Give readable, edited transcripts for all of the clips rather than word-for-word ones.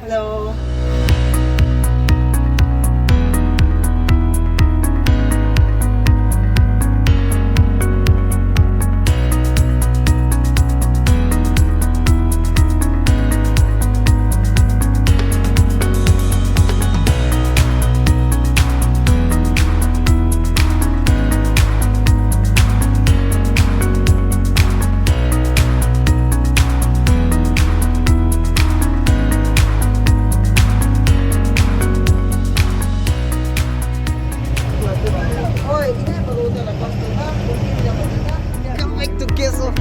Hello. Come back to queso.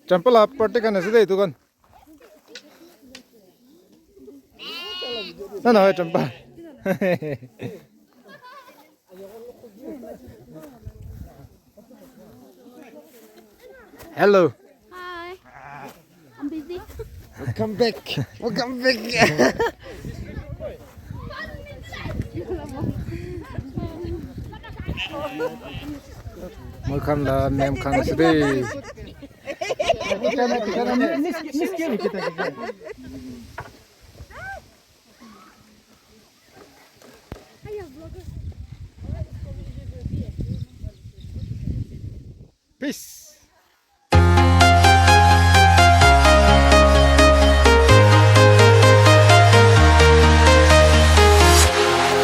Champa partikan nasi deh itu kan. Nah, champa. Hello. Hi. I'm busy. Welcome back. Welcome back. Makan lah, makan nasi deh. Peace.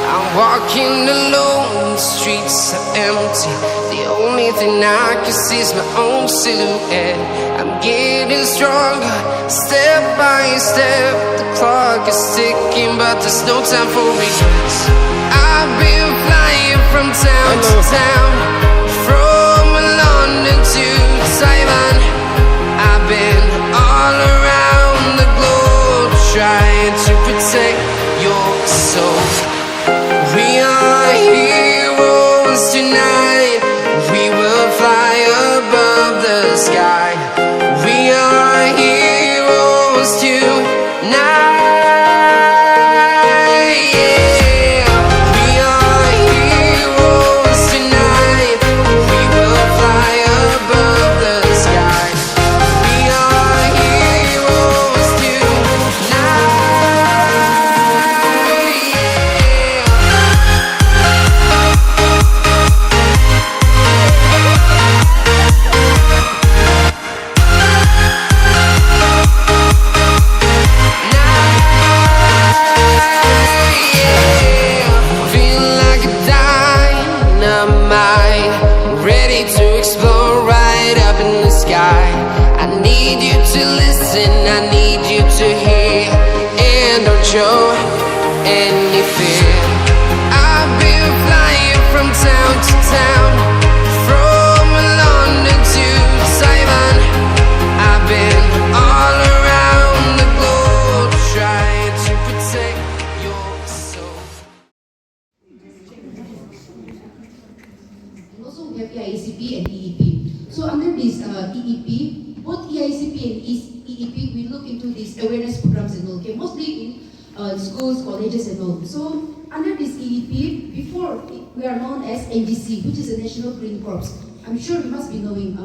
I'm walking alone, the streets are empty. The only thing I can see is my own silhouette. I'm getting stronger, step by step. The clock is ticking, but there's no time for regrets. I've been flying from town to town, from London to Taiwan. I've been all around the globe, trying to protect your soul. to listen, I need you to hear, and don't show any fear. I've been flying from town to town, from London to Taiwan. I've been all around the globe trying to protect your soul. Also, we have EICP and EEP. So under this EEP, both EICP and EEP, we look into these awareness programs and all, okay, mostly in schools, colleges and all. So under this EEP, before we are known as NGC, which is the National Green Corps. I'm sure you must be knowing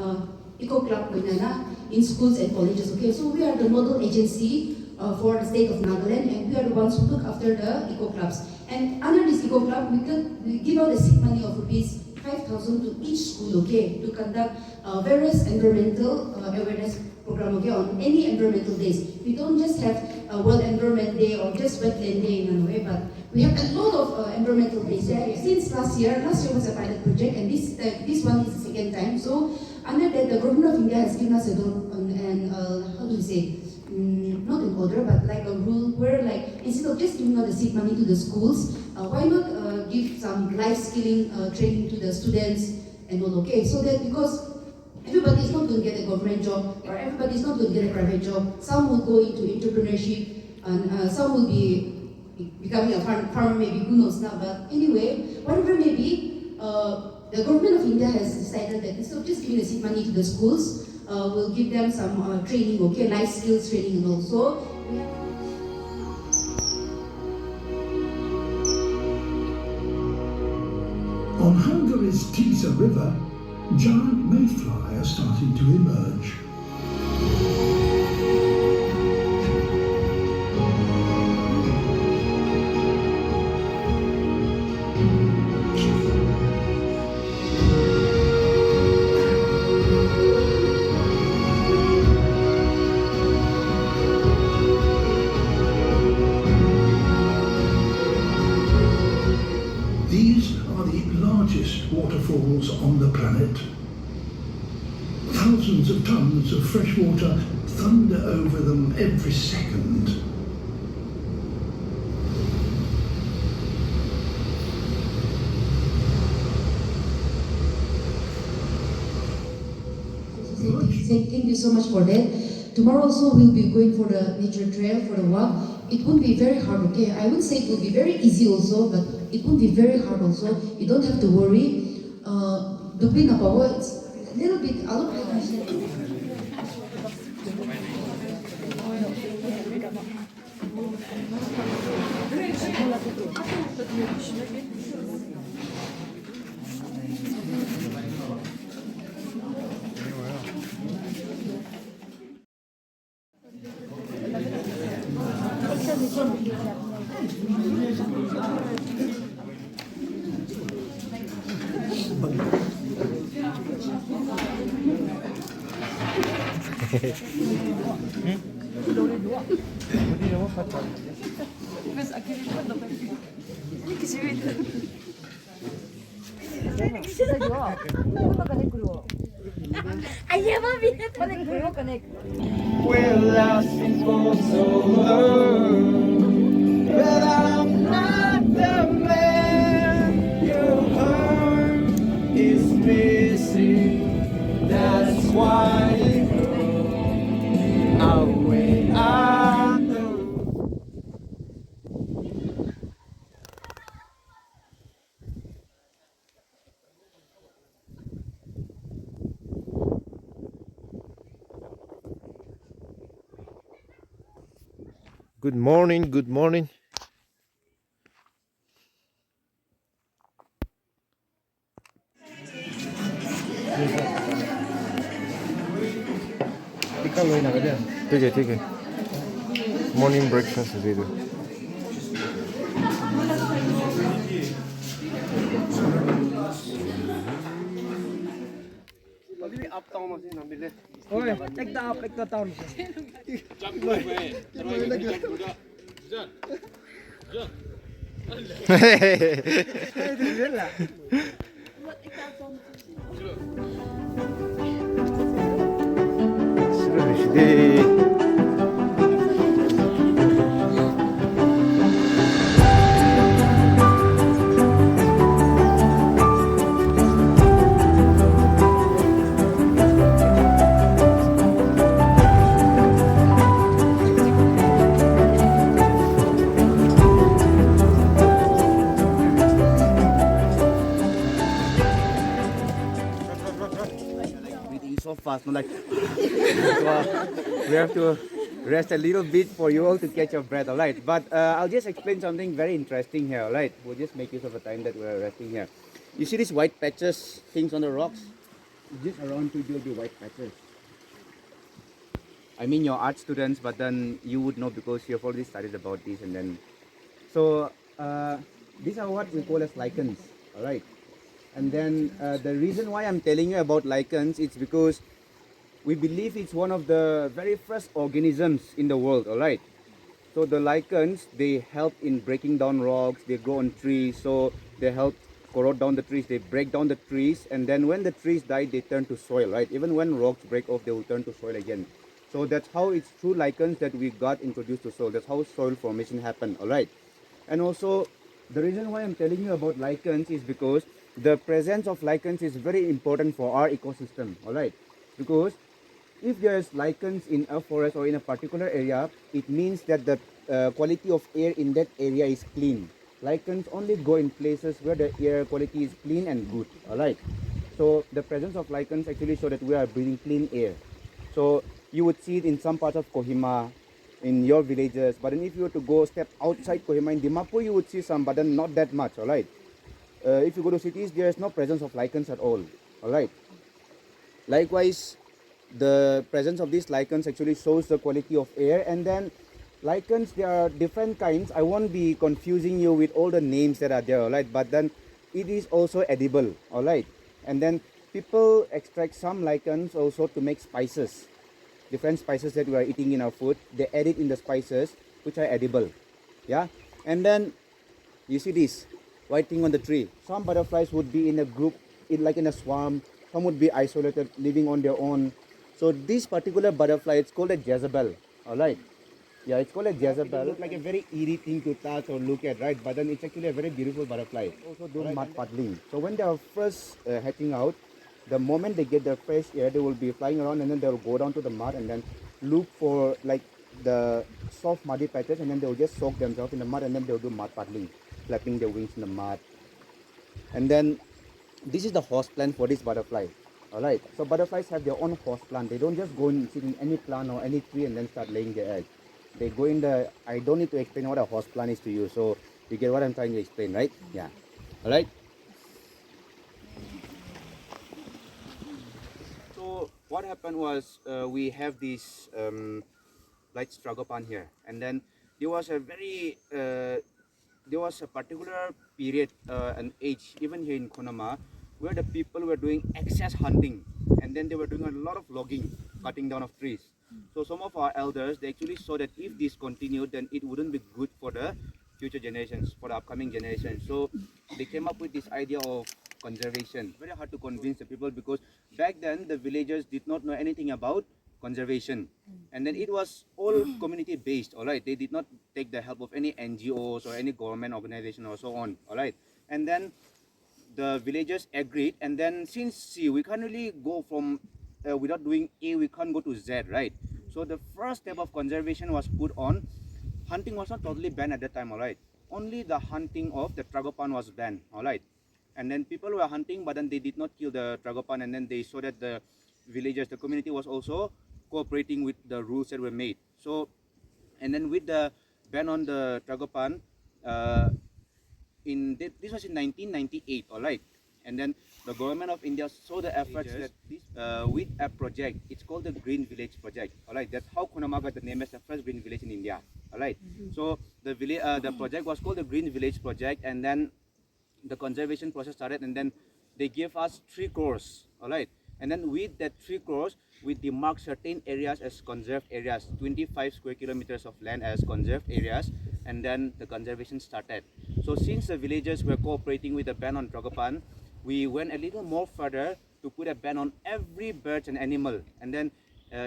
Eco Club Koinana in schools and colleges, okay? So we are the model agency for the state of Nagaland, and we are the ones who look after the eco clubs. And under this eco club, we give out a seed money of rupees 5,000 to each school, okay, to conduct various environmental awareness program, okay, on any environmental days. We don't just have a World Environment Day or just Wetland Day in a way, but we have a lot of environmental days. Since last year was a pilot project, and this one is the second time. So under that, the government of India has given us a how do we say? Not an order, but like a rule where, like, instead of just giving out the seed money to the schools, why not give some life skilling training to the students and all, okay? So that, because everybody is not going to get a government job, or everybody is not going to get a private job. Some will go into entrepreneurship, and some will be becoming a farmer, maybe, who knows now. But anyway, whatever may be, the government of India has decided that instead of just giving the seed money to the schools, we'll give them some training, okay, life skills training and also. On Hungary's Tisza River, giant mayfly are starting to emerge. These are the largest waterfalls on the planet. Thousands of tons of fresh water thunder over them every second. Thank you so much for that. Tomorrow also we'll be going for the nature trail, for the walk. It won't be very hard, okay? I would say it will be very easy also, but it won't be very hard also. You don't have to worry. Dublin Apawa, it's a little bit We're lost for so long, but I'm not the man. Your heart is missing. That's why you go away. I know. Good morning, good morning. ठीक है morning breakfast दे दो Oye, take the down. Today fast, not like. So, we have to rest a little bit for you all to catch your breath, all right? But I'll just explain something very interesting here, all right? We'll just make use of the time that we're resting here. You see these white patches, things on the rocks? Just around you, will be white patches. I mean, you're art students, but then you would know because you've already studied about this, and then so these are what we call as lichens, all right? And then the reason why I'm telling you about lichens is because we believe it's one of the very first organisms in the world, all right? So the lichens, they help in breaking down rocks, they grow on trees, so they help corrode down the trees, they break down the trees, and then when the trees die, they turn to soil, right? Even when rocks break off, they will turn to soil again. So that's how it's through lichens that we got introduced to soil. That's how soil formation happened, all right? And also, the reason why I'm telling you about lichens is because the presence of lichens is very important for our ecosystem, all right? Because if there's lichens in a forest or in a particular area, it means that the quality of air in that area is clean. Lichens only go in places where the air quality is clean and good, all right? So the presence of lichens actually show that we are breathing clean air. So you would see it in some parts of Kohima, in your villages, but then if you were to go step outside Kohima in Dimapur, you would see some, but then not that much, all right? If you go to cities, there is no presence of lichens at all right? Likewise, the presence of these lichens actually shows the quality of air. And then lichens, there are different kinds. I won't be confusing you with all the names that are there, all right? But then it is also edible, all right? And then people extract some lichens also to make spices. Different spices that we are eating in our food, they add it in the spices which are edible. Yeah. And then you see this white thing on the tree. Some butterflies would be in a group, like in a swarm. Some would be isolated, living on their own. So this particular butterfly, it's called a Jezebel, all right? Yeah, it's called a Jezebel. It's like a very eerie thing to touch or look at, right? But then it's actually a very beautiful butterfly. Also do mud puddling. So when they are first hatching out, the moment they get their fresh air, they will be flying around, and then they will go down to the mud and then look for like the soft muddy patches, and then they will just soak themselves in the mud, and then they will do mud puddling, flapping their wings in the mud. And then this is the host plant for this butterfly. Alright, so butterflies have their own host plant. They don't just go and sit in any plant or any tree and then start laying their egg. They go in the, I don't need to explain what a host plant is to you, so you get what I'm trying to explain, right? Yeah. Alright. So what happened was we have this light stragopan here, and then there was a very there was a particular period, an age, even here in Khonoma, where the people were doing excess hunting, and then they were doing a lot of logging, cutting down of trees. So some of our elders, they actually saw that if this continued, then it wouldn't be good for the future generations, for the upcoming generations. So they came up with this idea of conservation. Very hard to convince the people because back then the villagers did not know anything about conservation, and then it was all community based, all right? They did not take the help of any NGOs or any government organization or so on, all right? And then the villagers agreed, and then since see, we can't really go from without doing A, we can't go to Z, right? So the first step of conservation was put on. Hunting was not totally banned at that time, all right? Only the hunting of the tragopan was banned, all right? And then people were hunting, but then they did not kill the tragopan, and then they saw that the villagers, the community was also cooperating with the rules that were made. So, and then with the ban on the tragopan, this was in 1998, all right? And then the government of India saw the efforts that this, with a project, it's called the Green Village Project, all right? That's how Khonoma got the name as the first green village in India, all right? So the the project was called the Green Village Project, and then the conservation process started, and then they gave us 3 crores, all right? And then with that 3 crores, we demarked certain areas as conserved areas, 25 square kilometers of land as conserved areas, and then the conservation started. So since the villagers were cooperating with the ban on tragopan, we went a little more further to put a ban on every bird and animal. And then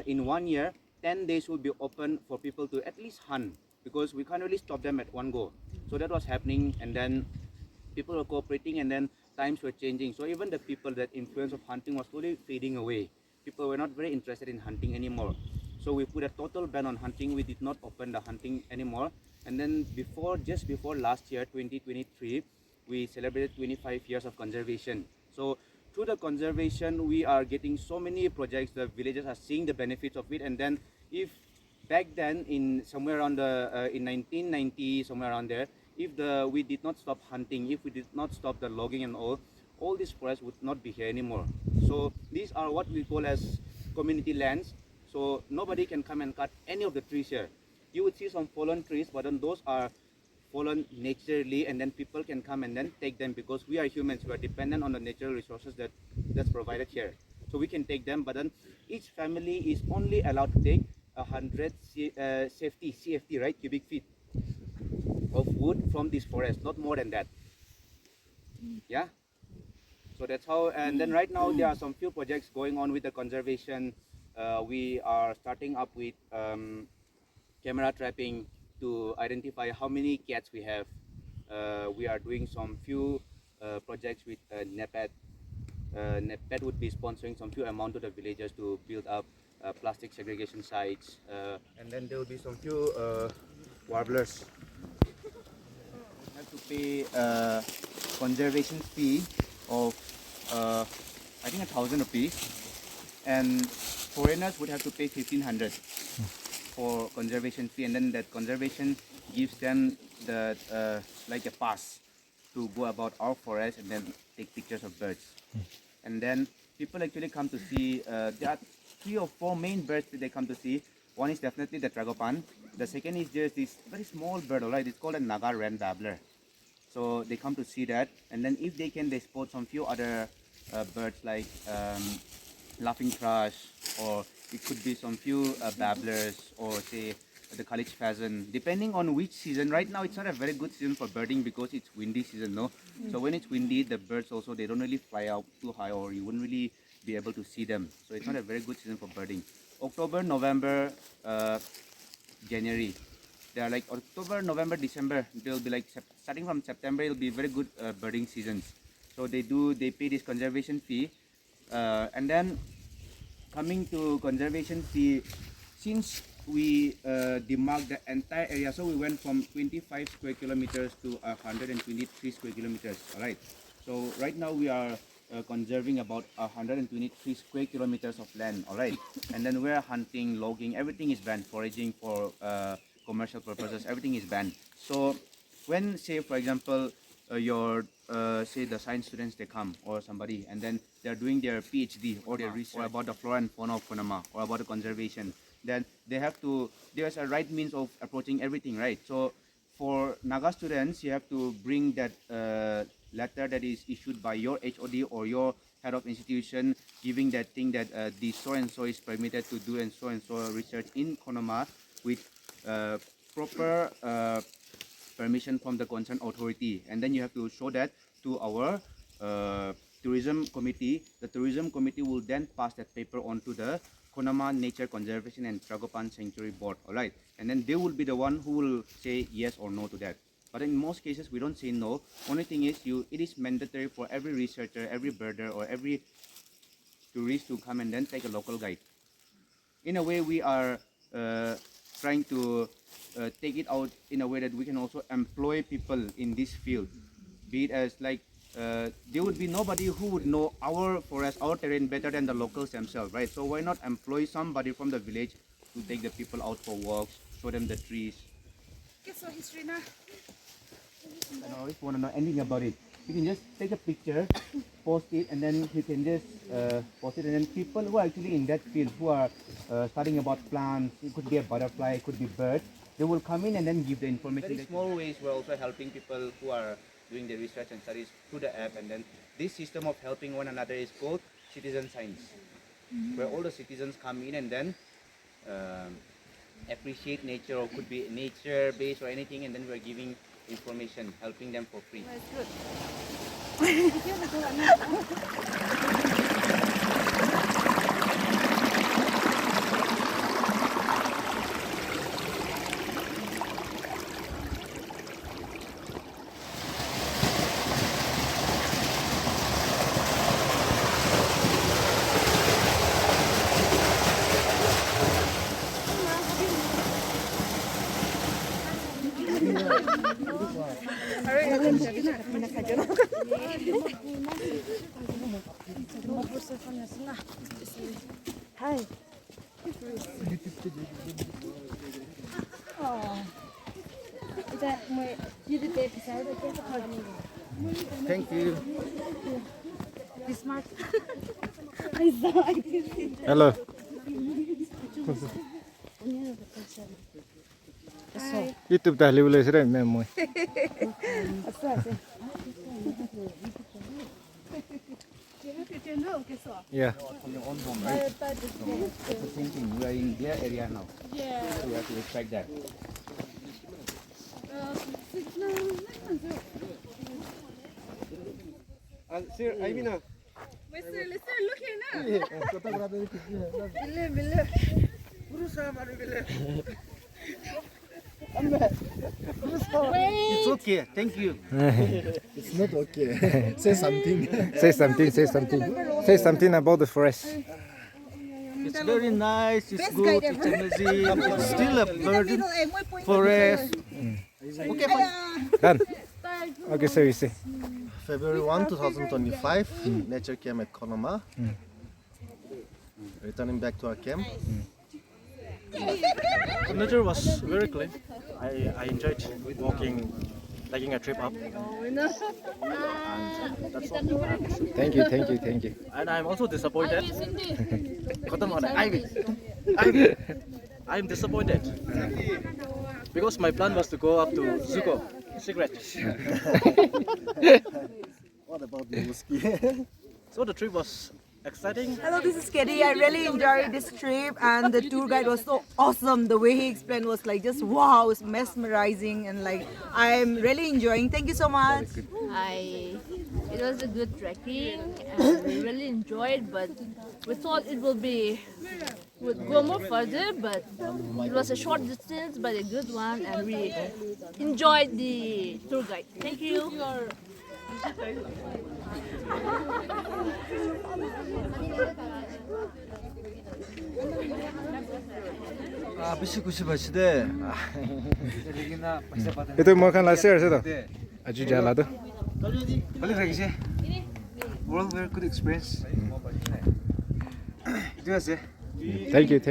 in 1 year, 10 days will be open for people to at least hunt, because we can't really stop them at one go. So that was happening, and then people were cooperating, and then times were changing. So even the people, that influence of hunting was slowly fading away. People were not very interested in hunting anymore. So we put a total ban on hunting. We did not open the hunting anymore. And then just before last year, 2023, we celebrated 25 years of conservation. So through the conservation, we are getting so many projects. The villagers are seeing the benefits of it, and then if back then in somewhere around the in 1990 somewhere around there, if we did not stop hunting, if we did not stop the logging and all these forests would not be here anymore. So these are what we call as community lands. So nobody can come and cut any of the trees here. You would see some fallen trees, but then those are fallen naturally, and then people can come and then take them, because we are humans, we are dependent on the natural resources that's provided here. So we can take them, but then each family is only allowed to take 100 safety CFT, right, cubic feet of wood from this forest, not more than that. Yeah. So that's how. And then right now there are some few projects going on with the conservation. We are starting up with camera trapping to identify how many cats we have. We are doing some few projects with NEPAD. NEPAD would be sponsoring some few amount to the villagers to build up plastic segregation sites. And then there will be some few warblers. Have to pay conservation fee of I think 1,000 rupees, and foreigners would have to pay 1,500 for conservation fee, and then that conservation gives them the like a pass to go about our forest and then take pictures of birds. And then people actually come to see. There are 3 or 4 main birds that they come to see. One is definitely the tragopan. The second is just this very small bird, alright. It's called a Naga wren babbler. So they come to see that, and then if they can, they spot some few other birds like laughing thrush, or it could be some few babblers, or say the college pheasant, depending on which season. Right now it's not a very good season for birding because it's windy season, no? So when it's windy, the birds also, they don't really fly out too high, or you wouldn't really be able to see them. So it's not a very good season for birding. October, November, January. They are like October, November, December. They'll be like starting from September. It'll be very good birding seasons. So they pay this conservation fee, and then coming to conservation fee, since we demarked the entire area, so we went from 25 square kilometers to 123 square kilometers. All right. So right now we are conserving about 123 square kilometers of land. All right. And then we're hunting, logging, everything is banned. Foraging for commercial purposes, everything is banned. So when, say for example, your say the science students, they come, or somebody, and then they're doing their PhD or their research about the flora and fauna of Khonoma, or about the conservation, then they have to, there's a right means of approaching everything, right? So for Naga students, you have to bring that letter that is issued by your HOD or your head of institution, giving that thing that the so and so is permitted to do and so research in Khonoma with proper permission from the concerned authority. And then you have to show that to our tourism committee. The tourism committee will then pass that paper on to the Khonoma Nature Conservation and Tragopan Sanctuary Board. All right, and then they will be the one who will say yes or no to that. But in most cases, we don't say no. Only thing is, it is mandatory for every researcher, every birder, or every tourist to come and then take a local guide. In a way, we are trying to take it out in a way that we can also employ people in this field. Be it as like, there would be nobody who would know our forest, our terrain better than the locals themselves, right? So why not employ somebody from the village to take the people out for walks, show them the trees. Okay, so history na. And I always want to know anything about it. You can just take a picture, post it, and then you can just post it, and then people who are actually in that field, who are studying about plants, it could be a butterfly, it could be bird, they will come in and then give the information. Very small ways we're also helping people who are doing the research and studies through the app, and then this system of helping one another is called citizen science, where all the citizens come in and then appreciate nature, or could be nature based or anything, and then we're giving information, helping them for free. That's good. Thank you. Hello. YouTube dah boleh serai memang. Yeah. On your own home, right? It's the same thing. We are in their area now. Yeah. So we have to respect that. Sir, Aimina. Listen, look here now. It's okay. Thank you. It's not okay. Say something. Say something. Say something. Say something about the forest. It's very nice, it's good, it's amazing, it's still a virgin forest. Okay, fine. Done. Okay, so you say. February 1, 2025, nature camp at Khonoma. Returning back to our camp. The nature was very clean. I enjoyed walking, taking a trip up. And that's all. Thank you. And I'm also disappointed. I'm disappointed. Because my plan was to go up to Zuko, Secret. What about the whiskey? So the trip was exciting. Hello, this is Katie. I really enjoyed this trip, and the tour guide was so awesome. The way he explained was like just wow, it was mesmerizing, and like I'm really enjoying. Thank you so much. It was a good trekking and we really enjoyed, but we thought it would go more further, but it was a short distance but a good one, and we enjoyed the tour guide. Thank you. Itu mau kan laser tu. Aju jalan tu. Balik lagi sih. World very good experience. Itu aja. Thank you.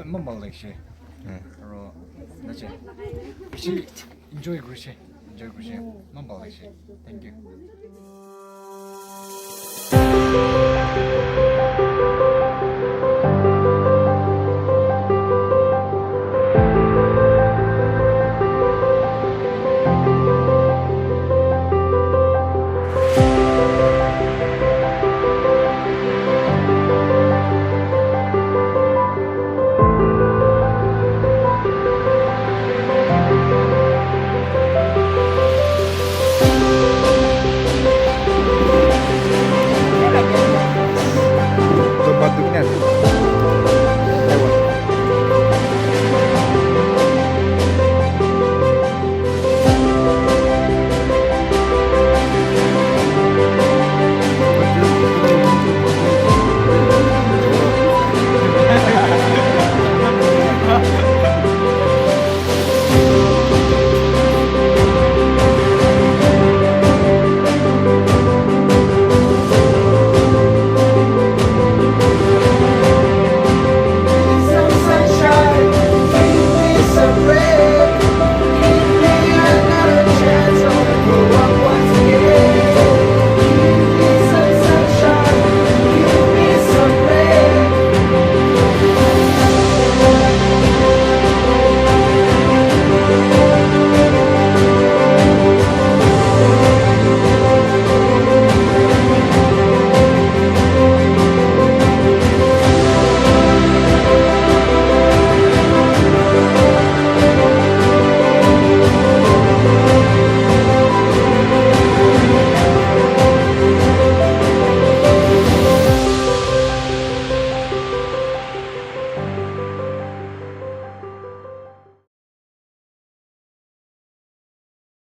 Mambal şey. Ro, nace. Enjoy şey. Mambal şey. Thank you.